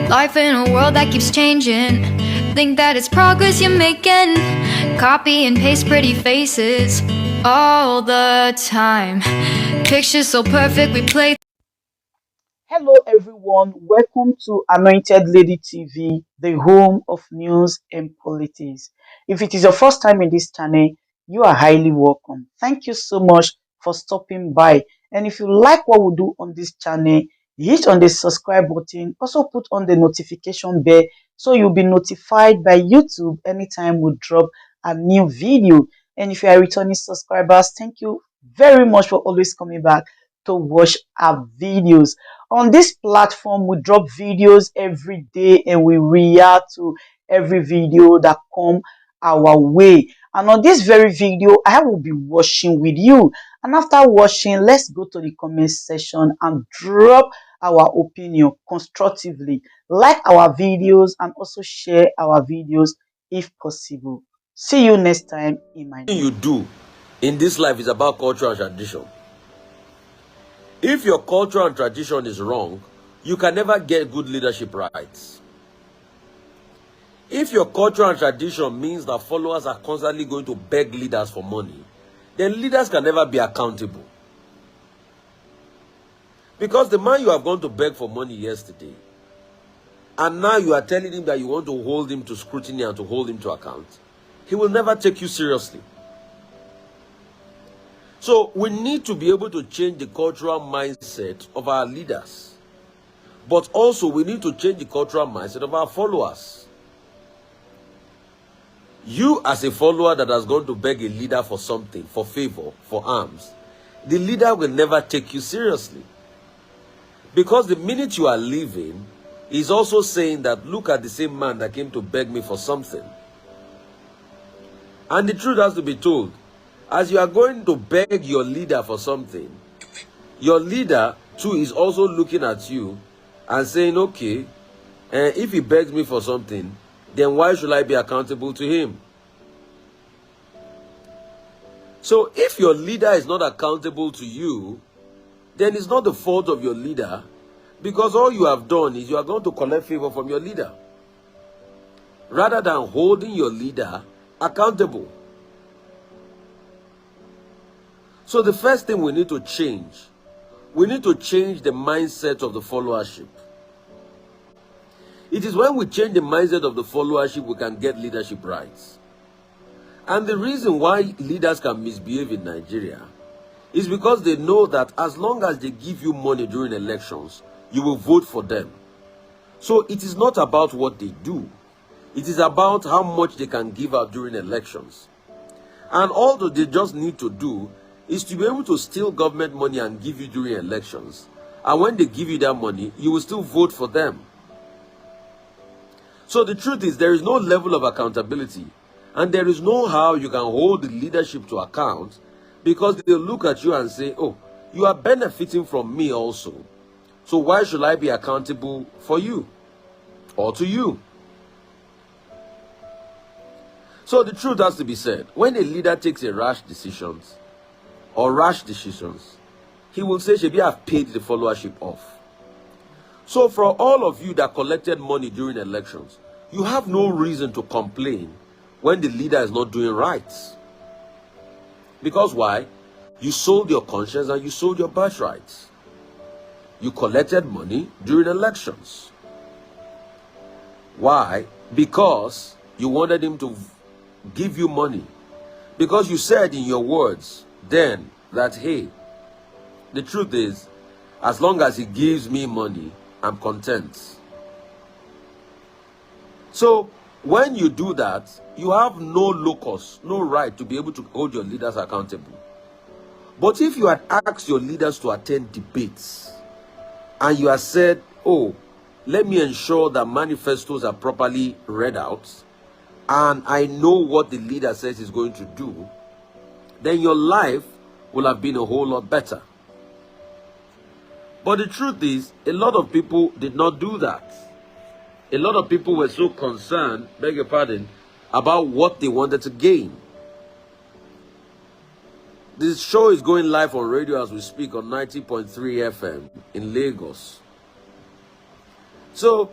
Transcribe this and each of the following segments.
Life in a world that keeps changing. Think that it's progress you're making. Copy and paste pretty faces all the time. Pictures so perfect we play. Hello everyone, welcome to Anointed Lady TV, the home of news and politics. If it is your first time in this channel, you are highly welcome. Thank you so much for stopping by. And if you like what we do on this channel, hit on the subscribe button. Also put on the notification bell so you'll be notified by YouTube anytime we drop a new video. And if you are returning subscribers, thank you very much for always coming back to watch our videos. On this platform, we drop videos every day and we react to every video that come our way. And on this very video, I will be watching with you. And after watching, let's go to the comment section and drop our opinion constructively. Like our videos and also share our videos if possible. See you next time in my You do in this life is about culture and tradition. If your culture and tradition is wrong, you can never get good leadership rights. If your culture and tradition means that followers are constantly going to beg leaders for money, then leaders can never be accountable. Because the man you have gone to beg for money yesterday, and now you are telling him that you want to hold him to scrutiny and to hold him to account, he will never take you seriously. So we need to be able to change the cultural mindset of our leaders. But also we need to change the cultural mindset of our followers. You as a follower that has gone to beg a leader for something, for favor, for alms, the leader will never take you seriously. Because the minute you are leaving, he's also saying that look at the same man that came to beg me for something. And the truth has to be told. As you are going to beg your leader for something, your leader too is also looking at you and saying, okay, if he begs me for something, then why should I be accountable to him? So if your leader is not accountable to you, then it's not the fault of your leader, because all you have done is you are going to collect favor from your leader, rather than holding your leader accountable. So the first thing we need to change the mindset of the followership. It is when we change the mindset of the followership we can get leadership rights. And the reason why leaders can misbehave in Nigeria is because they know that as long as they give you money during elections, you will vote for them. So it is not about what they do. It is about how much they can give out during elections. And all that they just need to do is to be able to steal government money and give you during elections. And when they give you that money, you will still vote for them. So the truth is, there is no level of accountability. And there is no how you can hold the leadership to account, because they'll look at you and say, oh, you are benefiting from me also. So why should I be accountable for you or to you? So the truth has to be said. When a leader takes a rash decision, he will say, Shebi, I've paid the followership off. So for all of you that collected money during elections, you have no reason to complain when the leader is not doing right. Because why? You sold your conscience and you sold your birthright. You collected money during elections. Why? Because you wanted him to give you money. Because you said in your words then that, hey, the truth is, as long as he gives me money, I'm content. So when you do that, you have no locus, no right to be able to hold your leaders accountable. But if you had asked your leaders to attend debates, and you have said, oh, let me ensure that manifestos are properly read out, and I know what the leader says he's going to do, then your life will have been a whole lot better. But the truth is, a lot of people did not do that. A lot of people were so concerned, beg your pardon, about what they wanted to gain. This show is going live on radio as we speak on 90.3 FM in Lagos. So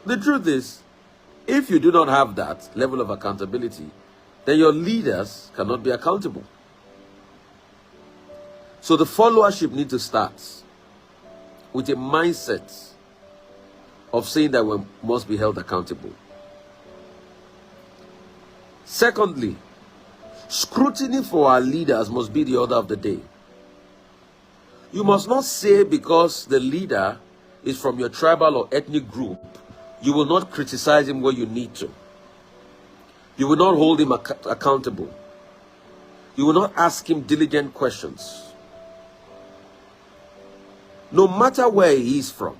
The truth is, if you do not have that level of accountability, then your leaders cannot be accountable. So the followership needs to start with a mindset of saying that we must be held accountable. Secondly, scrutiny for our leaders must be the order of the day. You must not say because the leader is from your tribal or ethnic group, you will not criticize him where you need to. You will not hold him accountable. You will not ask him diligent questions. No matter where he is from,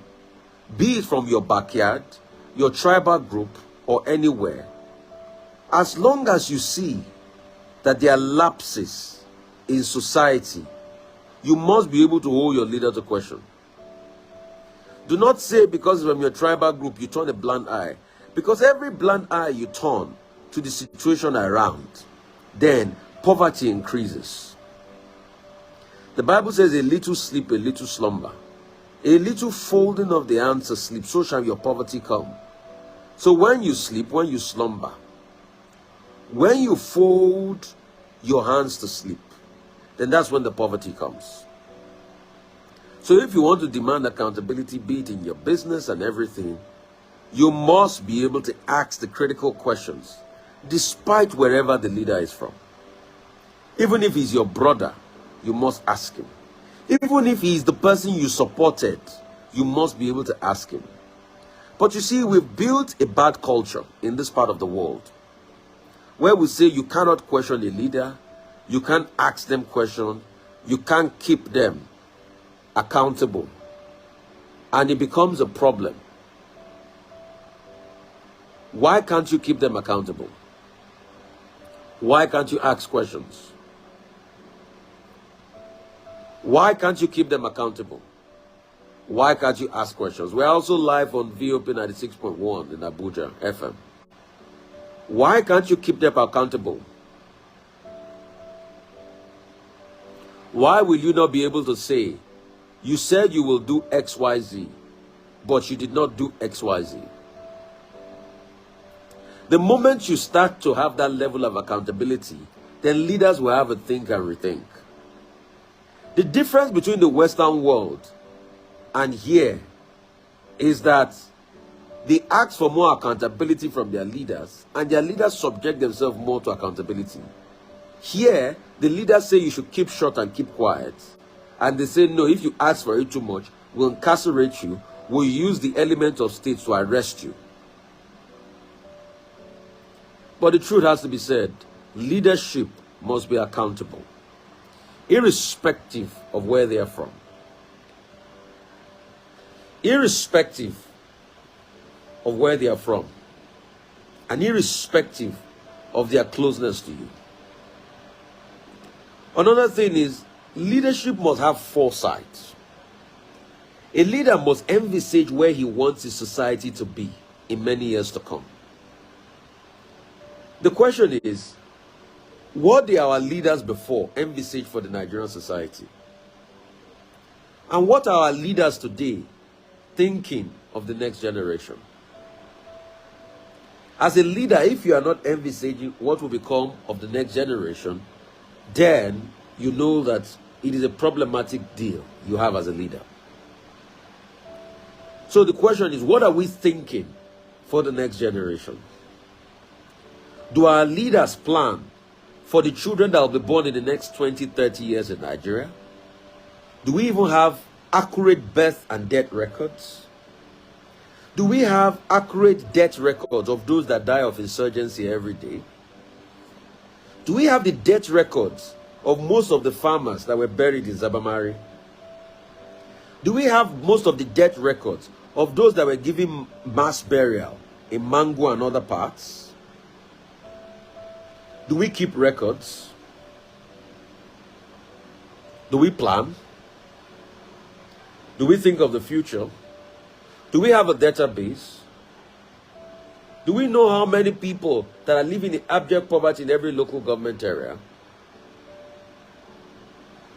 be it from your backyard, your tribal group, or anywhere, as long as you see that there are lapses in society, you must be able to hold your leader to question. Do not say because from your tribal group you turn a blind eye. Because every blind eye you turn to the situation around, then poverty increases. The Bible says a little sleep, a little slumber. A little folding of the hands to sleep, so shall your poverty come. So when you sleep, when you slumber, when you fold your hands to sleep, then that's when the poverty comes. So if you want to demand accountability, be it in your business and everything, you must be able to ask the critical questions, despite wherever the leader is from. Even if he's your brother, you must ask him. Even if he's the person you supported, you must be able to ask him. But you see, we've built a bad culture in this part of the world, where we say you cannot question a leader, you can't ask them questions, you can't keep them accountable, and it becomes a problem. Why can't you keep them accountable? Why can't you ask questions? Why can't you keep them accountable? Why can't you ask questions? We're also live on VOP 96.1 in Abuja FM. Why can't you keep them accountable? Why will you not be able to say, you said you will do XYZ, but you did not do XYZ? The moment you start to have that level of accountability, then leaders will have a think and rethink. The difference between the Western world and here is that they ask for more accountability from their leaders, and their leaders subject themselves more to accountability. Here, the leaders say you should keep short and keep quiet. And they say, no, if you ask for it too much, we'll incarcerate you, we'll use the element of state to arrest you. But the truth has to be said, leadership must be accountable, irrespective of where they are from. Irrespective of where they are from, and irrespective of their closeness to you. Another thing is, leadership must have foresight. A leader must envisage where he wants his society to be in many years to come. The question is, what did our leaders before envisage for the Nigerian society? And what are our leaders today thinking of the next generation? As a leader, if you are not envisaging what will become of the next generation, then you know that it is a problematic deal you have as a leader. So the question is, what are we thinking for the next generation? Do our leaders plan for the children that will be born in the next 20, 30 years in Nigeria? Do we even have accurate birth and death records? Do we have accurate death records of those that die of insurgency every day? Do we have the death records of most of the farmers that were buried in Zabamari? Do we have most of the death records of those that were given mass burial in Mango and other parts? Do we keep records? Do we plan? Do we think of the future? Do we have a database? Do we know how many people that are living in abject poverty in every local government area?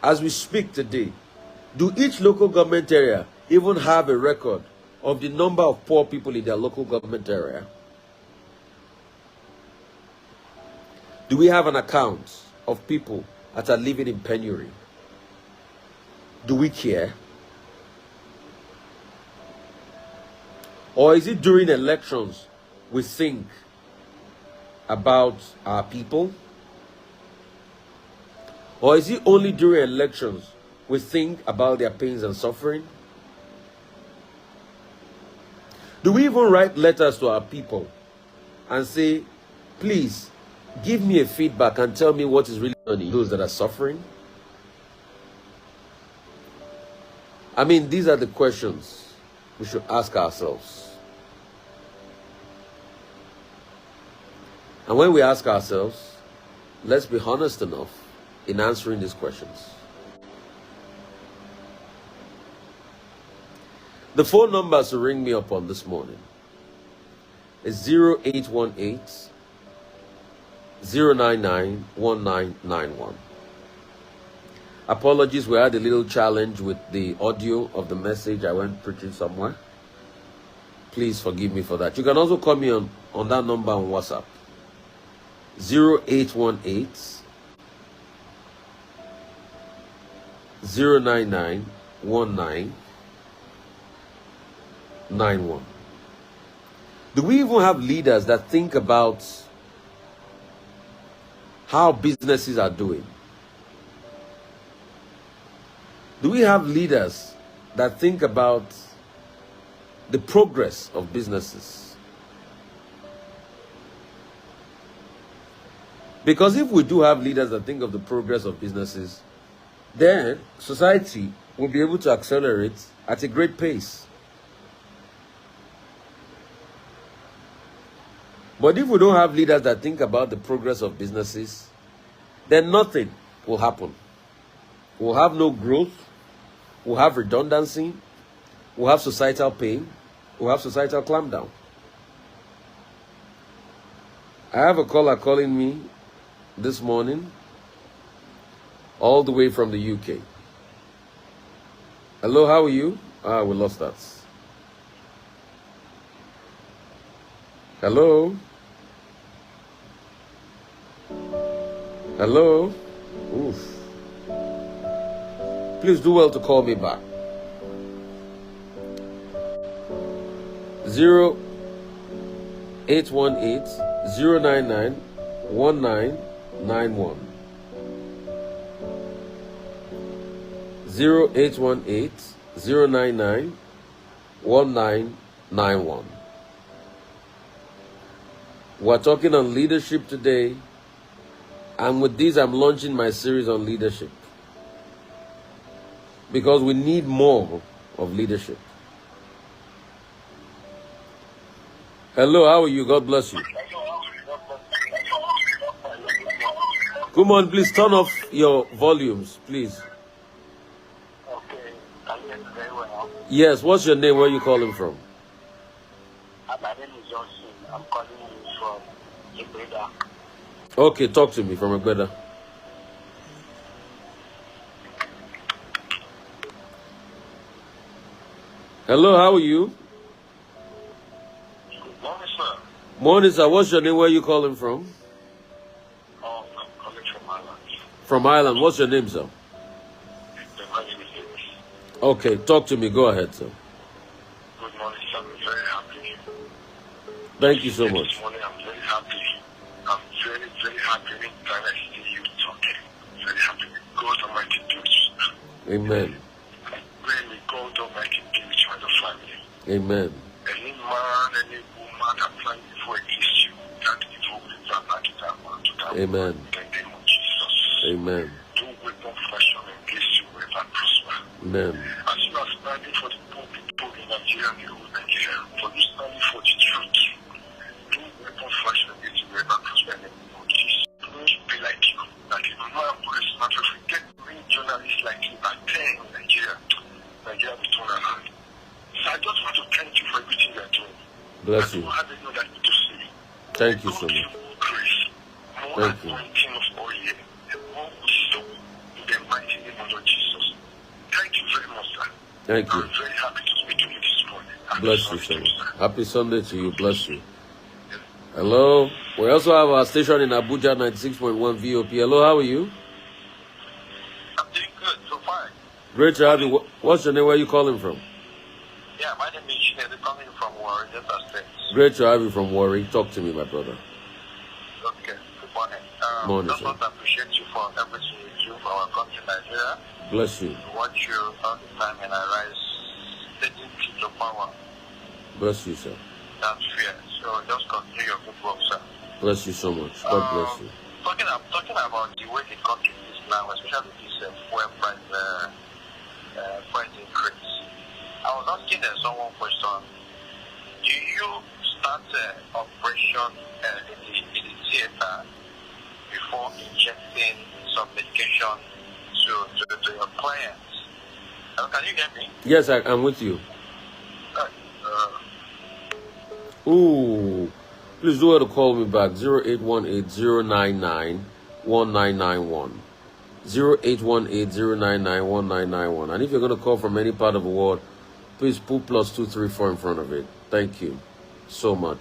As we speak today, do each local government area even have a record of the number of poor people in their local government area? Do we have an account of people that are living in penury? Do we care? Or is it during elections we think about our people? Or is it only during elections we think about their pains and suffering? Do we even write letters to our people and say, please, give me a feedback and tell me what is really on those that are suffering? I mean, these are the questions we should ask ourselves. And when we ask ourselves, let's be honest enough in answering these questions. The phone numbers to ring me up on this morning is 0818 099 1991. Apologies, we had a little challenge with the audio of the message. I went preaching somewhere. Please forgive me for that. You can also call me on that number on WhatsApp. 0818 099 1991. Do we even have leaders that think about how businesses are doing? Do we have leaders that think about the progress of businesses? Because if we do have leaders that think of the progress of businesses, then society will be able to accelerate at a great pace. But if we don't have leaders that think about the progress of businesses, then nothing will happen. We'll have no growth, we'll have redundancy, we'll have societal pain, we'll have societal clampdown. I have a caller calling me this morning, all the way from the UK. Hello, how are you? We lost that. Hello? Hello? Oof. Please do well to call me back. 0818 099 1991. 0818 099 1991. We're talking on leadership today, and with this I'm launching my series on leadership, because we need more of leadership. Hello, how are you? God bless you. Come on, please turn off your volumes, please. Okay, I hear you very well. Yes, what's your name? Where are you calling from? My name is Johnson. I'm calling you from Ibreda. Okay, talk to me from Egbeda. Hello, how are you? Good morning, sir. Morning, sir. What's your name? Where are you calling from? I'm calling from Ireland. From Ireland. What's your name, sir? The name is Davis. Okay, talk to me. Go ahead, sir. Good morning, sir. I'm very happy. Thank you so This much. morning, I'm very happy. I'm very, very happy anytime I see you talking. Very happy. God Almighty do it. Amen. I pray may God Almighty be with you and your family. Amen. Any man, any woman that plans before against you, that evil will run back to that man, to that Amen. woman, in the name of Jesus. Amen. No weapon fashion against you will ever prosper. Amen. As you are standing for the poor people in Nigeria and the whole Nigeria, for you standing for the truth, no weapon fashion against you will ever prosper in the name of Jesus. Don't be like you, like a man for a smart if we get many journalists like you at 10 in Nigeria, Nigeria will turn around. So I just want to thank you for everything you are doing. Bless I you. don't have any other thing to say. Thank you so God much. give more grace, more Thank you. anointing of oil, and more wisdom in the mighty name of Lord Jesus. Thank you very much, sir. Thank you. I'm very happy to speak to you this morning. Bless you, sir. Happy Sunday to you. Bless you. Hello. We also have our station in Abuja, 96.1 VOP. Hello, how are you? I'm doing good, so far. Great to have you. What's your name? Where are you calling from? Yeah, my name is Chinedu, coming from Warri, Delta State. Great to have you from Warri. Talk to me, my brother. Okay, good morning. Morning, just sir. want to appreciate you for everything you do for our country, Nigeria. Bless you. Watch you all the time and I rise, taking to power. Bless you, sir. That's fair. So just continue your good work, sir. Bless you so much. God bless you. Talking about the way the country is now, especially this fuel price increase. I was asking someone question. Do you start operation in the theater before injecting some medication to your clients? Can you get me? Yes, I'm with you. Ooh. Please do want to call me back. 0818-099-1991. 0818-099-1991. And if you're going to call from any part of the world, please put +234 in front of it. Thank you so much.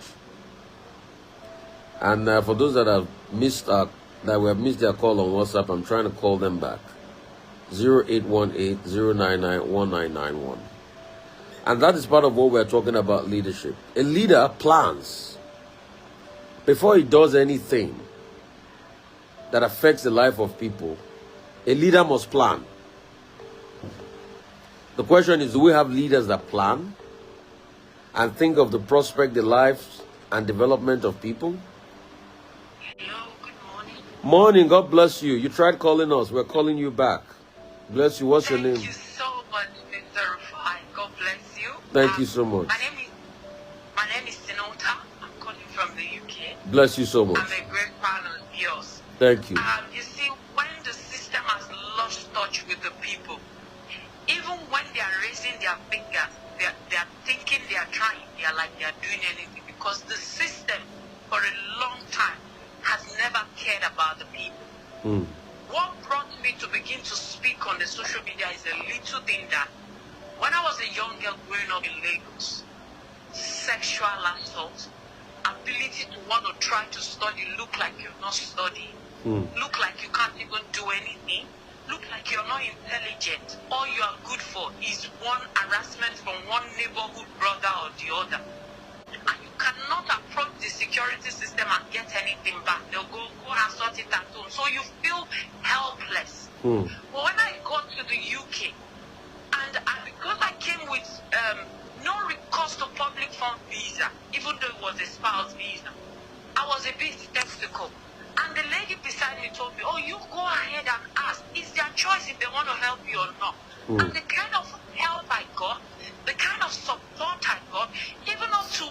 And for those that have missed that we have missed their call on WhatsApp, I'm trying to call them back. 0818-099-1991. And that is part of what we're talking about, leadership. A leader plans. Before he does anything that affects the life of people, a leader must plan. The question is, do we have leaders that plan and think of the prospect, the lives and development of people? Hello, good morning. Morning, God bless you. You tried calling us. We're calling you back. Bless you. What's your name? Thank you so much, Mr. Rufai. God bless you. Thank you so much. My name is Sinota. I'm calling from the UK. Bless you so much. I'm a great fan of yours. Thank you. You see, when the system has lost touch with the people, even when they are raising their fingers, they are thinking they are trying, they are like they are doing anything, because the system for a long time has never cared about the people. What brought me to begin to speak on the social media is a little thing that when I was a young girl growing up in Lagos, sexual assault, ability to want to try to study, look like you're not studying, look like you can't even do anything, look like you're not intelligent, all you are good for is one harassment from one neighborhood brother or the other. And you cannot approach the security system and get anything back. They'll go and sort it at home. So you feel helpless. But when I got to the UK, and because I came with no recourse to public fund visa, even though it was a spouse visa, I was a bit skeptical. And the lady beside me told me, oh, you go ahead and ask. It's their choice if they want to help you or not. And the kind of help I got, the kind of support I got, even up to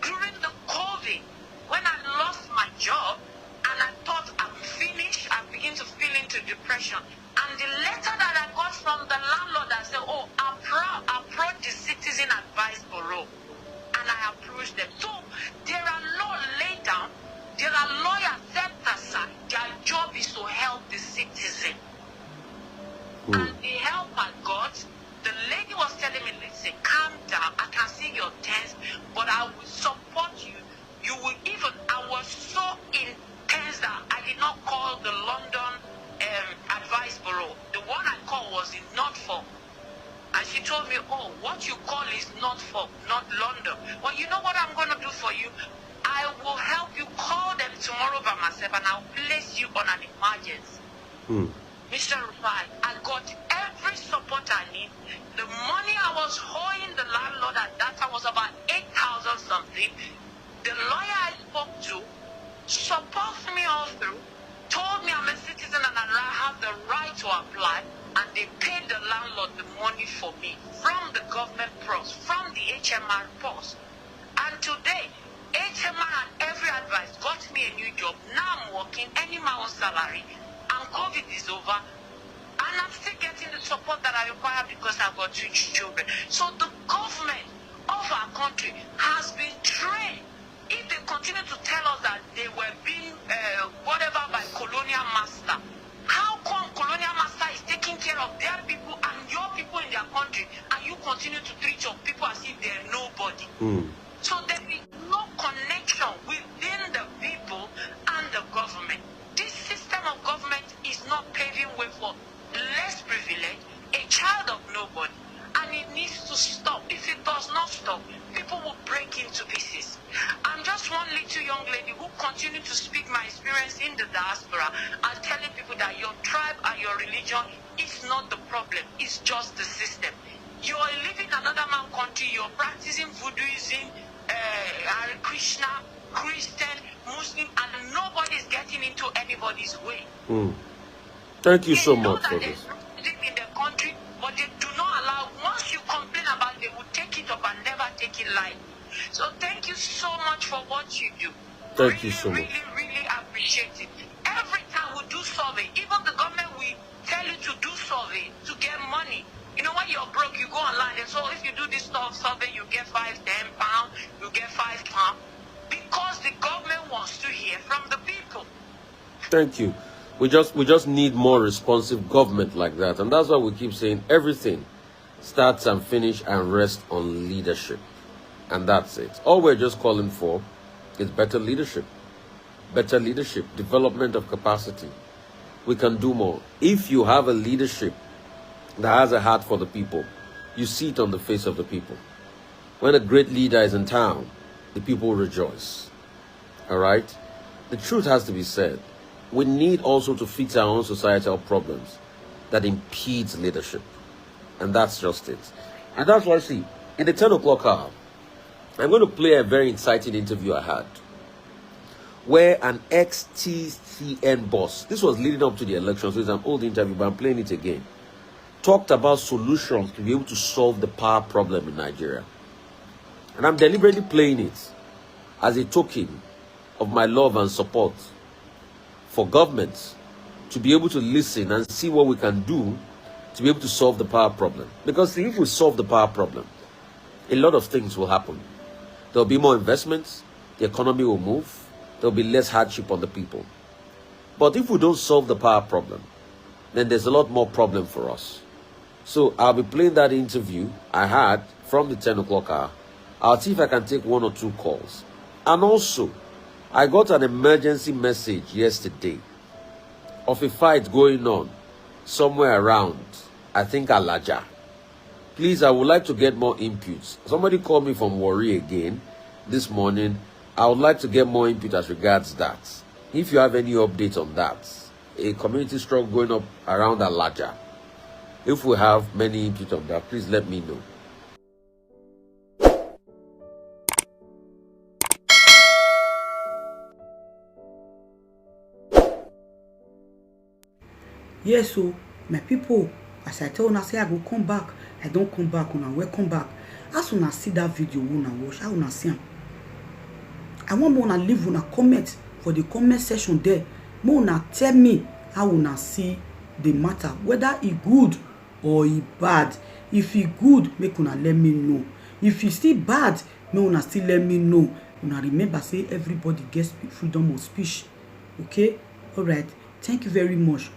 during the COVID, when I lost my job and I thought I'm finished, I began to feel into depression. And the letter that I got from the landlord, I said, oh, approach the Citizen Advice Bureau. And I approached them. So there are laws laid down, there are lawyers set aside. Their job is to help the citizen. And the help I got, the lady was telling me, listen, calm down. I can see your tense, but I will support you. You will even, I was so intense that I did not call the London Advice Bureau. The one I called was in Norfolk. And she told me, oh, what you call is Norfolk, not London. Well, you know what I'm going to do for you? I will help you call them tomorrow by myself and I'll place you on an emergency. Mr. Rufai, I got every support I need. The money I was owing the landlord at that time was about 8,000 something. The lawyer I spoke to supported me all through, told me I'm a citizen and I have the right to apply, and they paid the landlord the money for me from the government purse, from the HMR purse. And today, HMR and every advice got me a new job. Now I'm working, earning my own salary, and COVID is over, and I'm still getting the support that I require because I've got 2 children. So the government of our country has been trained. If they continue to tell us that they were being whatever by colonial master, how come colonial master is taking care of their people and your people in their country, and you continue to treat your people as if they're nobody? little young lady who continued to speak my experience in the diaspora and telling people that your tribe and your religion is not the problem, it's just the system. You're living in another man's country, you're practicing Voodooism, Hare Krishna, Christian, Muslim, and nobody's getting into anybody's way. Thank you They so know much that for there's this. music in the country, but they do not allow. Once you complain about it, they will take it up and never take it light. So thank you so much for what you do. Thank you so much. Really appreciate it. Every time we do survey, even the government will tell you to do survey to get money. You know, when you're broke, you go online and so if you do this stuff survey, you get £5, £10, you get £5. Because the government wants to hear from the people. Thank you. We just need more responsive government like that. And that's why we keep saying everything starts and finish and rests on leadership. And that's it. All we're just calling for is better leadership. Better leadership, development of capacity. We can do more. If you have a leadership that has a heart for the people, you see it on the face of the people. When a great leader is in town, the people rejoice. All right? The truth has to be said. We need also to fix our own societal problems that impedes leadership. And that's just it. And that's why, see, in the 10 o'clock hour, I'm going to play a very exciting interview I had where an ex-TCN boss, this was leading up to the election, so it's an old interview, but I'm playing it again, talked about solutions to be able to solve the power problem in Nigeria. And I'm deliberately playing it as a token of my love and support for governments to be able to listen and see what we can do to be able to solve the power problem. Because if we solve the power problem, a lot of things will happen. There will be more investments, the economy will move, there will be less hardship on the people. But if we don't solve the power problem, then there's a lot more problem for us. So I'll be playing that interview I had from the 10 o'clock hour. I'll see if I can take 1 or 2 calls. And also, I got an emergency message yesterday of a fight going on somewhere around, I think, Alaja. Please, I would like to get more inputs. Somebody called me from Warri again this morning. I would like to get more input as regards that. If you have any updates on that, a community struggle going up around Alaja, if we have many input on that, please let me know. Yes, so my people, as I tell una say I go come back, I don't come back, una welcome back. As una see that video, una watch, how una see am. I want una leave una comment for the comment section there. Una tell me how una see the matter, whether it good or it bad. If it good, make una let me know. If it still bad, make una still let me know. Una remember say everybody gets freedom of speech. Okay? Alright. Thank you very much.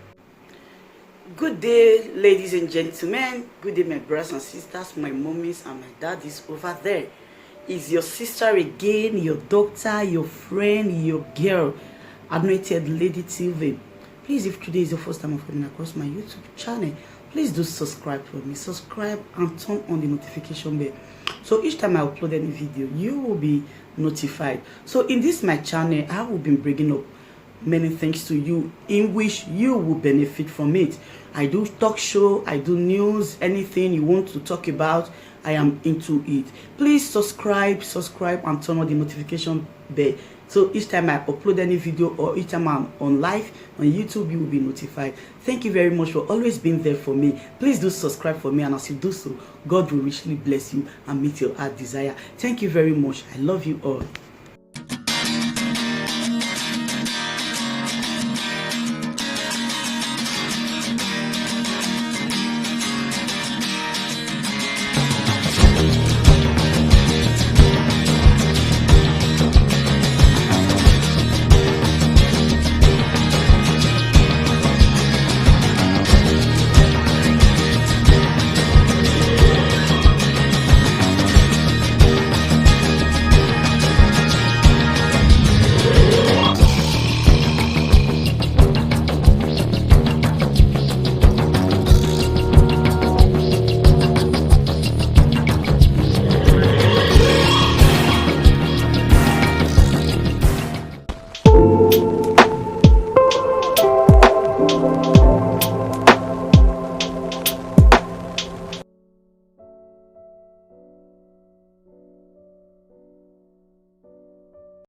Good day, ladies and gentlemen. Good day, my brothers and sisters, my mommies and my daddies over there. Is your sister again, your doctor, your friend, your girl, Anointed Lady TV. Please, if today is your first time of coming across my YouTube channel, please do subscribe for me. Subscribe and turn on the notification bell. So each time I upload any video, you will be notified. So in this my channel, I will be bringing up many things to you in which you will benefit from it. I do talk show, I do news, anything you want to talk about, I am into it. Please subscribe and turn on the notification bell. So each time I upload any video or each time I'm on live on YouTube, you will be notified. Thank you very much for always being there for me. Please do subscribe for me, and as you do so, God will richly bless you and meet your heart desire. Thank you very much. I love you all.